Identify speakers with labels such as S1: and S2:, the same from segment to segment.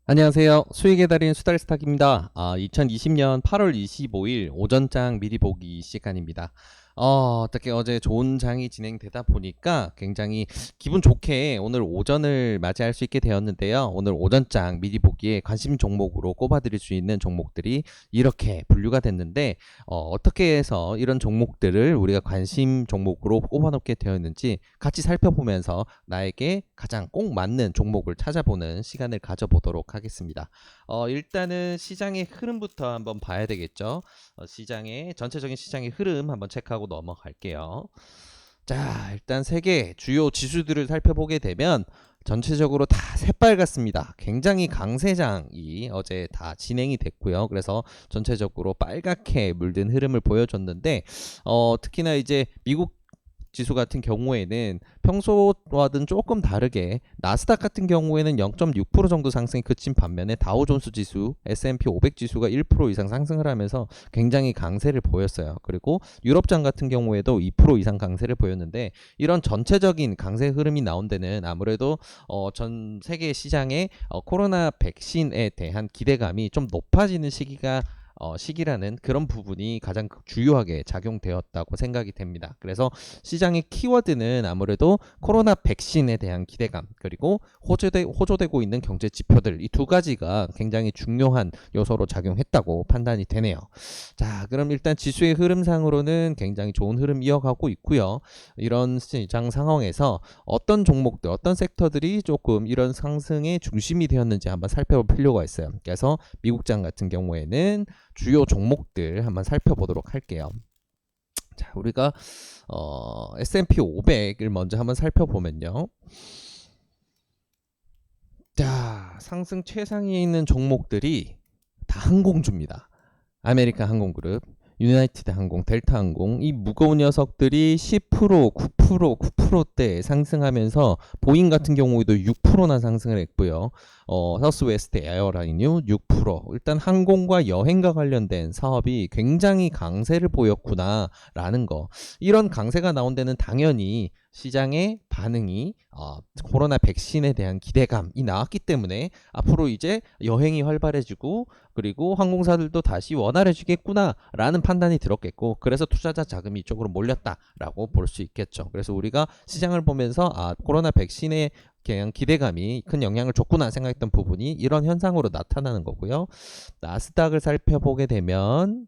S1: 안녕하세요. 수익의 달인 수달스탁입니다. 2020년 8월 25일 오전장 미리 보기 시간입니다. 어떻게 어제 좋은 장이 진행되다 보니까 굉장히 기분 좋게 오늘 오전을 맞이할 수 있게 되었는데요. 오늘 오전장 미리 보기에 관심 종목으로 꼽아드릴 수 있는 종목들이 이렇게 분류가 됐는데 어떻게 해서 이런 종목들을 우리가 관심 종목으로 꼽아놓게 되었는지 같이 살펴보면서 나에게 가장 꼭 맞는 종목을 찾아보는 시간을 가져보도록 하겠습니다. 일단은 시장의 흐름부터 한번 봐야 되겠죠. 시장의 전체적인 시장의 흐름 한번 체크하고 넘어갈게요. 자, 일단 세계 주요 지수들을 살펴보게 되면 전체적으로 다 새빨갛습니다. 굉장히 강세장이 어제 다 진행이 됐고요. 그래서 전체적으로 빨갛게 물든 흐름을 보여줬는데 특히나 이제 미국 지수 같은 경우에는 평소와는 조금 다르게 나스닥 같은 경우에는 0.6% 정도 상승이 그친 반면에 다우존스 지수, S&P 500 지수가 1% 이상 상승을 하면서 굉장히 강세를 보였어요. 그리고 유럽장 같은 경우에도 2% 이상 강세를 보였는데 이런 전체적인 강세 흐름이 나온 데는 아무래도 전 세계 시장의 코로나 백신에 대한 기대감이 좀 높아지는 시기라는 그런 부분이 가장 주요하게 작용되었다고 생각이 됩니다. 그래서 시장의 키워드는 아무래도 코로나 백신에 대한 기대감 그리고 호조되고 있는 경제 지표들 이 두 가지가 굉장히 중요한 요소로 작용했다고 판단이 되네요. 자, 그럼 일단 지수의 흐름상으로는 굉장히 좋은 흐름 이어가고 있고요. 이런 시장 상황에서 어떤 종목들, 어떤 섹터들이 조금 이런 상승의 중심이 되었는지 한번 살펴볼 필요가 있어요. 그래서 미국장 같은 경우에는 주요 종목들 한번 살펴보도록 할게요. 자, 우리가 S&P 500을 먼저 한번 살펴보면요. 자, 상승 최상위에 있는 종목들이 다 항공주입니다. 아메리칸 항공그룹, 유나이티드 항공, 델타 항공 이 무거운 녀석들이 10%, 9%, 9%대 상승하면서 보잉 같은 경우에도 6%나 상승을 했고요. 서스웨스트 에어라인유 6%. 일단 항공과 여행과 관련된 사업이 굉장히 강세를 보였구나라는 거. 이런 강세가 나온 데는 당연히 시장의 반응이 코로나 백신에 대한 기대감이 나왔기 때문에 앞으로 이제 여행이 활발해지고 그리고 항공사들도 다시 원활해지겠구나라는 판단이 들었겠고 그래서 투자자 자금이 이쪽으로 몰렸다라고 볼 수 있겠죠. 그래서 우리가 시장을 보면서 코로나 백신에 그냥 기대감이 큰 영향을 줬구나 생각했던 부분이 이런 현상으로 나타나는 거고요. 나스닥을 살펴보게 되면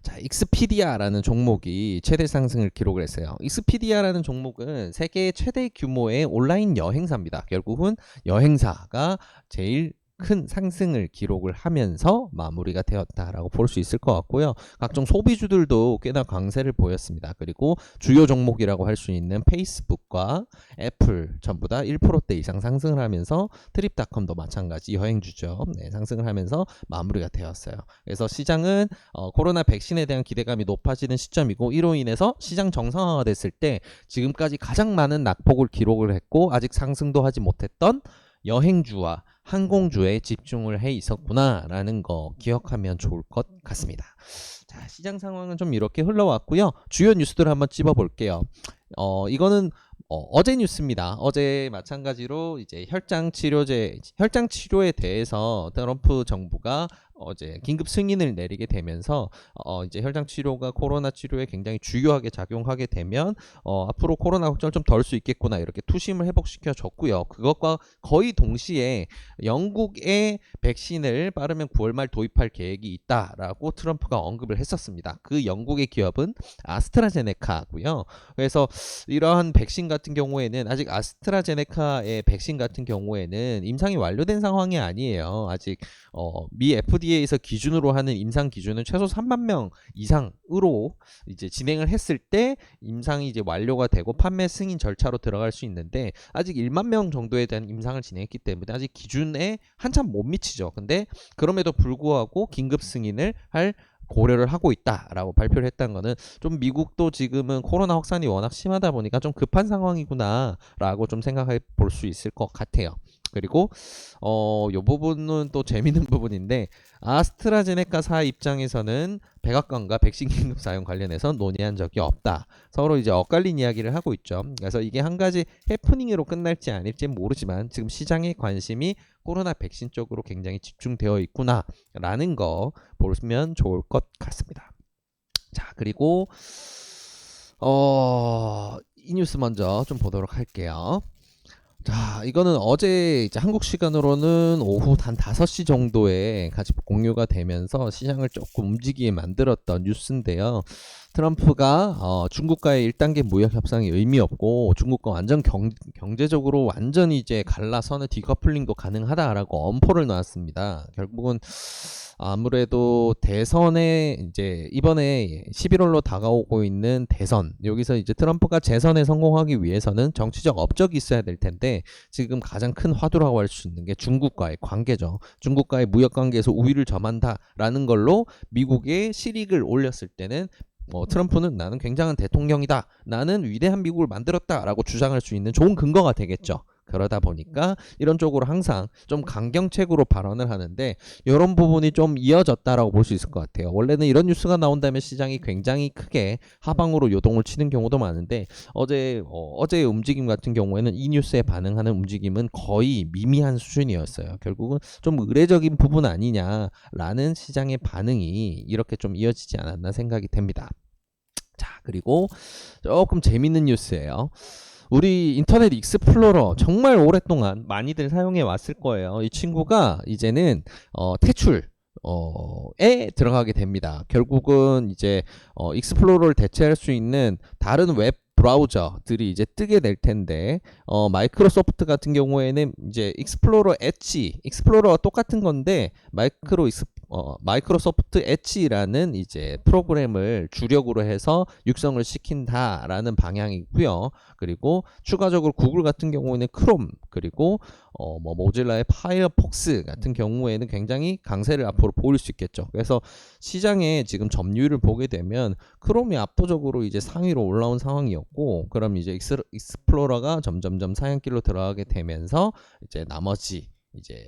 S1: 자, 익스피디아라는 종목이 최대 상승을 기록을 했어요. 익스피디아라는 종목은 세계 최대 규모의 온라인 여행사입니다. 결국은 여행사가 제일 큰 상승을 기록을 하면서 마무리가 되었다라고 볼 수 있을 것 같고요. 각종 소비주들도 꽤나 강세를 보였습니다. 그리고 주요 종목이라고 할 수 있는 페이스북과 애플 전부 다 1%대 이상 상승을 하면서 트립닷컴도 마찬가지 여행주죠. 네, 상승을 하면서 마무리가 되었어요. 그래서 시장은 코로나 백신에 대한 기대감이 높아지는 시점이고 이로 인해서 시장 정상화가 됐을 때 지금까지 가장 많은 낙폭을 기록을 했고 아직 상승도 하지 못했던 여행주와 항공주에 집중을 해 있었구나라는 거 기억하면 좋을 것 같습니다. 자, 시장 상황은 좀 이렇게 흘러왔고요. 주요 뉴스들을 한번 찝어볼게요. 이거는 어제 뉴스입니다. 어제 마찬가지로 이제 혈장 치료에 대해서 트럼프 정부가 어제 긴급 승인을 내리게 되면서 이제 혈장 치료가 코로나 치료에 굉장히 주요하게 작용하게 되면 앞으로 코로나 걱정을 좀 덜 수 있겠구나 이렇게 투심을 회복시켜 줬고요. 그것과 거의 동시에 영국의 백신을 빠르면 9월 말 도입할 계획이 있다라고 트럼프가 언급을 했었습니다. 그 영국의 기업은 아스트라제네카고요. 그래서 이러한 백신 같은 경우에는 아직 아스트라제네카의 백신 같은 경우에는 임상이 완료된 상황이 아니에요. 아직 미 FDA에서 기준으로 하는 임상 기준은 최소 3만 명 이상으로 이제 진행을 했을 때 임상이 이제 완료가 되고 판매 승인 절차로 들어갈 수 있는데 아직 1만 명 정도에 대한 임상을 진행했기 때문에 아직 기준에 한참 못 미치죠. 근데 그럼에도 불구하고 긴급 승인을 할 고려를 하고 있다라고 발표를 했다는 거는 좀 미국도 지금은 코로나 확산이 워낙 심하다 보니까 좀 급한 상황이구나라고 좀 생각해 볼 수 있을 것 같아요. 그리고 요 부분은 또 재밌는 부분인데 아스트라제네카사 입장에서는 백악관과 백신 긴급 사용 관련해서 논의한 적이 없다. 서로 이제 엇갈린 이야기를 하고 있죠. 그래서 이게 한 가지 해프닝으로 끝날지 아닐지는 모르지만 지금 시장의 관심이 코로나 백신 쪽으로 굉장히 집중되어 있구나라는 거 보시면 좋을 것 같습니다. 자, 그리고 이 뉴스 먼저 좀 보도록 할게요. 자, 이거는 어제 이제 한국 시간으로는 오후 한 5시 정도에 같이 공유가 되면서 시장을 조금 움직이게 만들었던 뉴스인데요. 트럼프가 중국과의 1단계 무역 협상이 의미 없고 중국과 완전 경제적으로 완전히 이제 갈라서는 디커플링도 가능하다라고 엄포를 놨습니다. 결국은 아무래도 대선에 이제 이번에 11월로 다가오고 있는 대선, 여기서 이제 트럼프가 재선에 성공하기 위해서는 정치적 업적이 있어야 될 텐데 지금 가장 큰 화두라고 할 수 있는 게 중국과의 관계죠. 중국과의 무역 관계에서 우위를 점한다라는 걸로 미국의 실익을 올렸을 때는 트럼프는 나는 굉장한 대통령이다, 나는 위대한 미국을 만들었다라고 주장할 수 있는 좋은 근거가 되겠죠. 그러다 보니까 이런 쪽으로 항상 좀 강경책으로 발언을 하는데 이런 부분이 좀 이어졌다라고 볼 수 있을 것 같아요. 원래는 이런 뉴스가 나온다면 시장이 굉장히 크게 하방으로 요동을 치는 경우도 많은데 어제의 움직임 같은 경우에는 이 뉴스에 반응하는 움직임은 거의 미미한 수준이었어요. 결국은 좀 의례적인 부분 아니냐라는 시장의 반응이 이렇게 좀 이어지지 않았나 생각이 됩니다. 자, 그리고 조금 재밌는 뉴스예요. 우리 인터넷 익스플로러 정말 오랫동안 많이들 사용해 왔을 거예요. 이 친구가 이제는 퇴출 에 들어가게 됩니다. 결국은 이제 익스플로러를 대체할 수 있는 다른 웹 브라우저들이 이제 뜨게 될 텐데 마이크로소프트 같은 경우에는 이제 익스플로러 엣지, 익스플로러와 똑같은 건데 마이크로소프트 엣지라는 이제 프로그램을 주력으로 해서 육성을 시킨다라는 방향이고요. 그리고 추가적으로 구글 같은 경우에는 크롬, 그리고 모질라의 파이어폭스 같은 경우에는 굉장히 강세를 앞으로 보일 수 있겠죠. 그래서 시장에 지금 점유율을 보게 되면 크롬이 압도적으로 이제 상위로 올라온 상황이었고, 그럼 이제 익스플로러가 점점점 사양길로 들어가게 되면서 이제 나머지 이제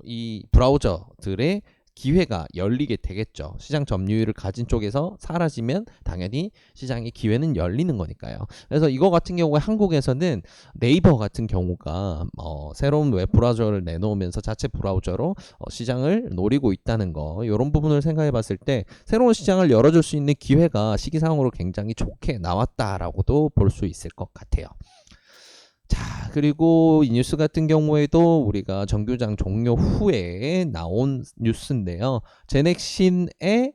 S1: 이 브라우저들의 기회가 열리게 되겠죠. 시장 점유율을 가진 쪽에서 사라지면 당연히 시장의 기회는 열리는 거니까요. 그래서 이거 같은 경우에 한국에서는 네이버 같은 경우가 새로운 웹 브라우저를 내놓으면서 자체 브라우저로 시장을 노리고 있다는 거, 이런 부분을 생각해 봤을 때 새로운 시장을 열어줄 수 있는 기회가 시기상으로 굉장히 좋게 나왔다라고도 볼 수 있을 것 같아요. 자, 그리고 이 뉴스 같은 경우에도 우리가 정규장 종료 후에 나온 뉴스인데요. 제넥신의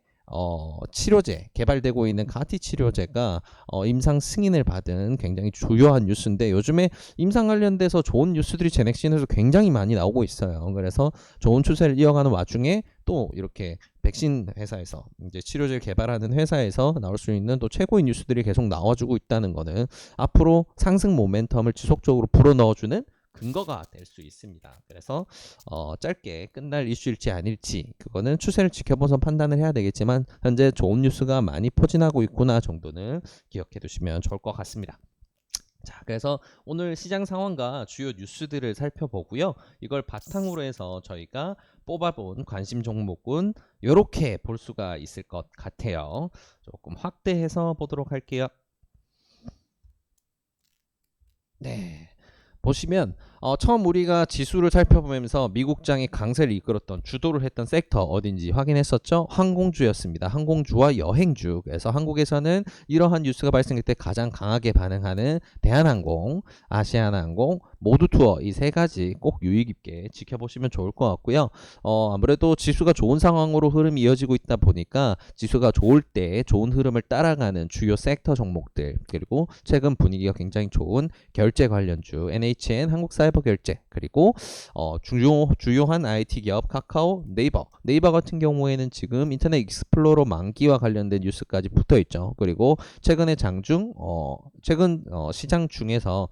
S1: 치료제, 개발되고 있는 가티 치료제가 임상 승인을 받은 굉장히 주요한 뉴스인데, 요즘에 임상 관련돼서 좋은 뉴스들이 제넥신에서 굉장히 많이 나오고 있어요. 그래서 좋은 추세를 이어가는 와중에 또 이렇게 백신 회사에서 이제 치료제를 개발하는 회사에서 나올 수 있는 또 최고의 뉴스들이 계속 나와주고 있다는 거는 앞으로 상승 모멘텀을 지속적으로 불어넣어주는 근거가 될 수 있습니다. 그래서 짧게 끝날 이슈일지 아닐지 그거는 추세를 지켜보서 판단을 해야 되겠지만 현재 좋은 뉴스가 많이 포진하고 있구나 정도는 기억해 두시면 좋을 것 같습니다. 자, 그래서 오늘 시장 상황과 주요 뉴스들을 살펴보고요. 이걸 바탕으로 해서 저희가 뽑아본 관심 종목은 이렇게 볼 수가 있을 것 같아요. 조금 확대해서 보도록 할게요. 네. 보시면 처음 우리가 지수를 살펴보면서 미국장이 강세를 이끌었던, 주도를 했던 섹터 어딘지 확인했었죠. 항공주였습니다. 항공주와 여행주. 그래서 한국에서는 이러한 뉴스가 발생할 때 가장 강하게 반응하는 대한항공, 아시아나항공, 모두투어, 이 세 가지 꼭 유의 깊게 지켜보시면 좋을 것 같고요. 아무래도 지수가 좋은 상황으로 흐름이 이어지고 있다 보니까 지수가 좋을 때 좋은 흐름을 따라가는 주요 섹터 종목들, 그리고 최근 분위기가 굉장히 좋은 결제 관련주 NHN, 한국사이버결제, 그리고 주요한 IT 기업 카카오, 네이버 같은 경우에는 지금 인터넷 익스플로러 만기와 관련된 뉴스까지 붙어 있죠. 그리고 최근에 최근 시장 중에서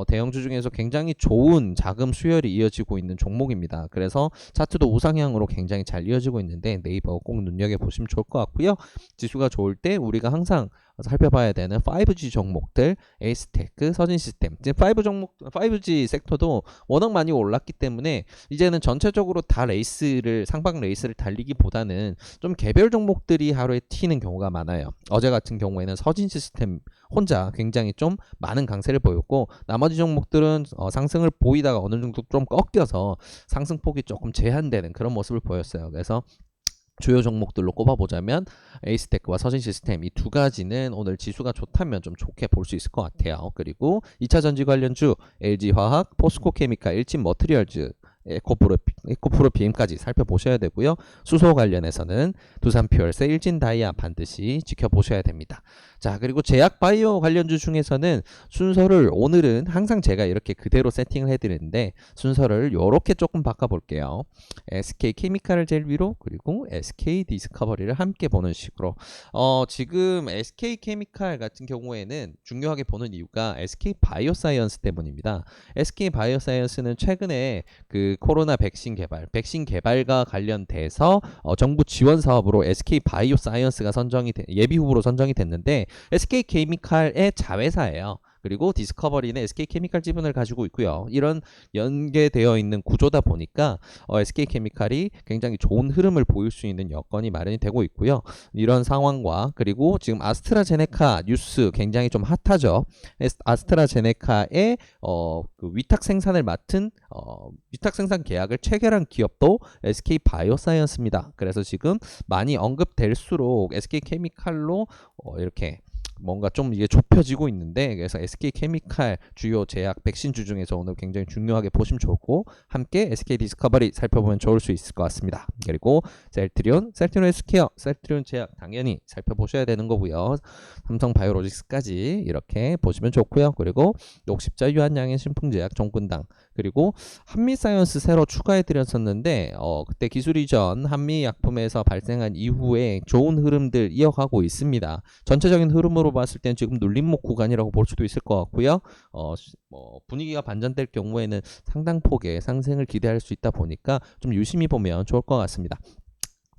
S1: 대형주 중에서 굉장히 좋은 자금 수혈이 이어지고 있는 종목입니다. 그래서 차트도 우상향으로 굉장히 잘 이어지고 있는데 네이버 꼭 눈여겨보시면 좋을 것 같고요. 지수가 좋을 때 우리가 항상 살펴봐야 되는 5G 종목들, 에이스테크, 서진시스템, 5G 섹터도 워낙 워낙 많이 올랐기 때문에 이제는 전체적으로 다 레이스를 상방 레이스를 달리기보다는 좀 개별 종목들이 하루에 튀는 경우가 많아요. 어제 같은 경우에는 서진 시스템 혼자 굉장히 좀 많은 강세를 보였고 나머지 종목들은 상승을 보이다가 어느 정도 좀 꺾여서 상승폭이 조금 제한되는 그런 모습을 보였어요. 그래서 주요 종목들로 꼽아보자면 에이스테크와 서진 시스템 이 두 가지는 오늘 지수가 좋다면 좀 좋게 볼 수 있을 것 같아요. 그리고 2차 전지 관련주 LG화학, 포스코케미칼, 일진머티리얼즈 에코프로 BM까지 살펴보셔야 되고요. 수소 관련해서는 두산퓨얼스, 일진다이아 반드시 지켜보셔야 됩니다. 자, 그리고 제약바이오 관련주 중에서는 순서를 오늘은 항상 제가 이렇게 그대로 세팅을 해드리는데 순서를 이렇게 조금 바꿔볼게요. SK케미칼을 제일 위로 그리고 SK디스커버리를 함께 보는 식으로 지금 SK케미칼 같은 경우에는 중요하게 보는 이유가 SK바이오사이언스 때문입니다. SK바이오사이언스는 최근에 그 코로나 백신 개발과 관련돼서 정부 지원 사업으로 SK바이오사이언스가 예비 후보로 선정이 됐는데 SK케미칼의 자회사예요. 그리고 디스커버리는 SK케미칼 지분을 가지고 있고요. 이런 연계되어 있는 구조다 보니까 SK케미칼이 굉장히 좋은 흐름을 보일 수 있는 여건이 마련이 되고 있고요. 이런 상황과 그리고 지금 아스트라제네카 뉴스 굉장히 좀 핫하죠. 아스트라제네카의 그 위탁 생산을 맡은 위탁 생산 계약을 체결한 기업도 SK바이오사이언스입니다. 그래서 지금 많이 언급될수록 SK케미칼로 이렇게 뭔가 좀 이게 좁혀지고 있는데 그래서 SK케미칼 주요 제약 백신주 중에서 오늘 굉장히 중요하게 보시면 좋고 함께 SK디스커버리 살펴보면 좋을 수 있을 것 같습니다. 그리고 셀트리온 헬스케어, 셀트리온 제약 당연히 살펴보셔야 되는 거고요. 삼성바이오로직스까지 이렇게 보시면 좋고요. 그리고 녹십자 유한양행 신풍제약 종근당 그리고 한미사이언스 새로 추가해드렸었는데 그때 기술 이전 한미약품에서 발생한 이후에 좋은 흐름들 이어가고 있습니다. 전체적인 흐름으로 봤을 때는 지금 눌림목 구간이라고 볼 수도 있을 것 같고요. 분위기가 반전될 경우에는 상당폭의 상승을 기대할 수 있다 보니까 좀 유심히 보면 좋을 것 같습니다.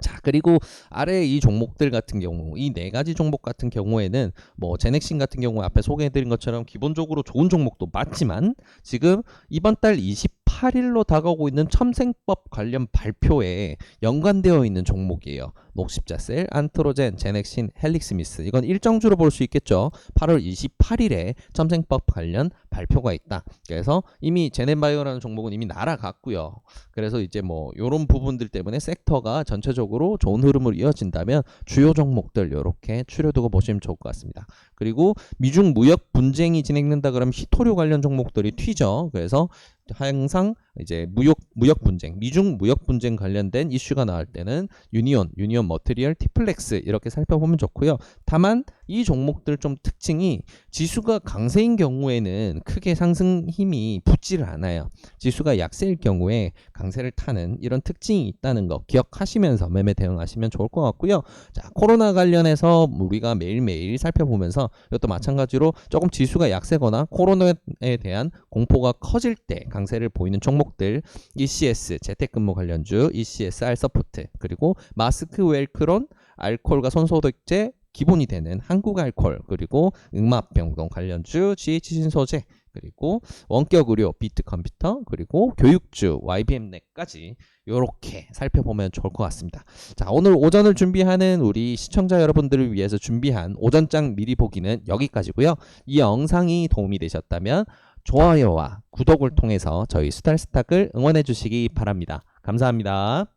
S1: 자, 그리고 아래 이 종목들 같은 경우 이 네 가지 종목 같은 경우에는 뭐 제넥신 같은 경우 앞에 소개해드린 것처럼 기본적으로 좋은 종목도 맞지만 지금 이번 달 28일로 다가오고 있는 첨생법 관련 발표에 연관되어 있는 종목이에요. 녹십자셀, 안트로젠, 제넥신, 헬릭스미스 이건 일정주로 볼 수 있겠죠. 8월 28일에 첨생법 관련 발표가 있다. 그래서 이미 제넨바이오라는 종목은 이미 날아갔고요. 그래서 이제 뭐 이런 부분들 때문에 섹터가 전체적으로 좋은 흐름으로 이어진다면 주요 종목들 이렇게 추려두고 보시면 좋을 것 같습니다. 그리고 미중 무역 분쟁이 진행된다 그러면 히토류 관련 종목들이 튀죠. 그래서 항상 이제 무역 분쟁, 미중 무역 분쟁 관련된 이슈가 나올 때는 유니온 머티리얼, 티플렉스 이렇게 살펴보면 좋고요. 다만 이 종목들 좀 특징이 지수가 강세인 경우에는 크게 상승 힘이 붙지를 않아요. 지수가 약세일 경우에 강세를 타는 이런 특징이 있다는 거 기억하시면서 매매 대응하시면 좋을 것 같고요. 자, 코로나 관련해서 우리가 매일매일 살펴보면서 이것도 마찬가지로 조금 지수가 약세거나 코로나에 대한 공포가 커질 때 강세를 보이는 종목들 ECS 재택근무 관련주, ECS 알서포트 그리고 마스크 웰크론 알코올과 손소독제 기본이 되는 한국알콜 그리고 응마병동 관련주 GH신소재 그리고 원격의료 비트컴퓨터 그리고 교육주 YBM넷까지 이렇게 살펴보면 좋을 것 같습니다. 자, 오늘 오전을 준비하는 우리 시청자 여러분들을 위해서 준비한 오전장 미리 보기는 여기까지고요. 이 영상이 도움이 되셨다면 좋아요와 구독을 통해서 저희 수달스탁을 응원해 주시기 바랍니다. 감사합니다.